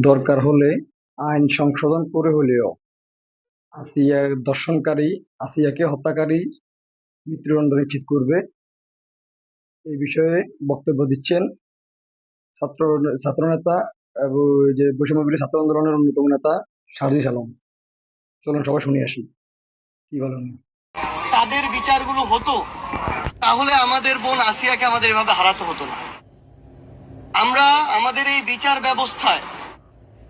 দরকার হলে আইন সংশোধন করে হলেও আসিয়াকে হত্যাকারী মৃত্যুদণ্ড নিশ্চিত করবে, এই বিষয়ে বক্তব্য দিচ্ছেন ছাত্রনেতা এবং যে বৈষম্যবিরোধী ছাত্র আন্দোলনের অন্যতম নেতা সারজিস আলম। চলুন সবাই শুনে আসি কি বলেন। তাদের বিচারগুলো হতো তাহলে আমাদের বোন আসিয়াকে আমাদের এভাবে হারাতে হতো না। আমরা আমাদের এই বিচার ব্যবস্থায়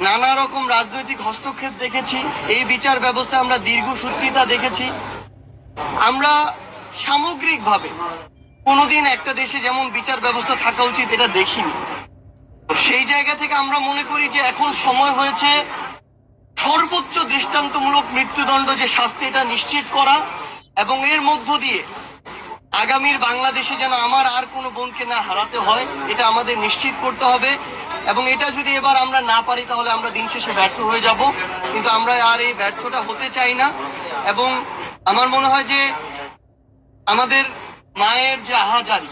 নানা রকম রাজনৈতিক হস্তক্ষেপ দেখেছি, এই বিচার ব্যবস্থায় আমরা দীর্ঘসূত্রিতা দেখেছি। আমরা সামগ্রিকভাবে কোনোদিন একটা দেশে যেমন বিচার ব্যবস্থা থাকা উচিত এটা দেখিনি। সেই জায়গা থেকে আমরা মনে করি যে এখন সময় হয়েছে সর্বোচ্চ দৃষ্টান্তমূলক মৃত্যুদণ্ড যে শাস্তি এটা নিশ্চিত করা, এবং এর মধ্য দিয়ে আগামীর বাংলাদেশে যেন আমার আর কোনো বোনকে না হারাতে হয় এটা আমাদের নিশ্চিত করতে হবে। এবং এটা যদি এবার আমরা না পারি তাহলে আমরা দিন শেষে ব্যর্থ হয়ে যাব, কিন্তু আমরা আর এই ব্যর্থটা হতে চাই না। এবং আমার মনে হয় যে আমাদের মায়ের যে আহাজারি,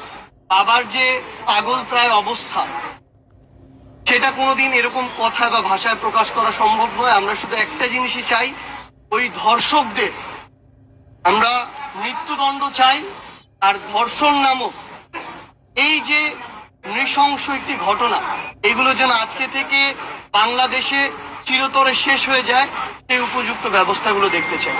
বাবার যে পাগল প্রায় অবস্থা, সেটা কোনোদিন এরকম কথায় বা ভাষায় প্রকাশ করা সম্ভব নয়। আমরা শুধু একটা জিনিসই চাই, ওই ধর্ষকদের আমরা মৃত্যুদণ্ড চাই। আর ধর্ষণ নামক এই যে নৃশংস একটি ঘটনা, এগুলো যেন আজকে থেকে বাংলাদেশে চিরতরে শেষ হয়ে যায়, সেই উপযুক্ত ব্যবস্থাগুলো দেখতে চাই।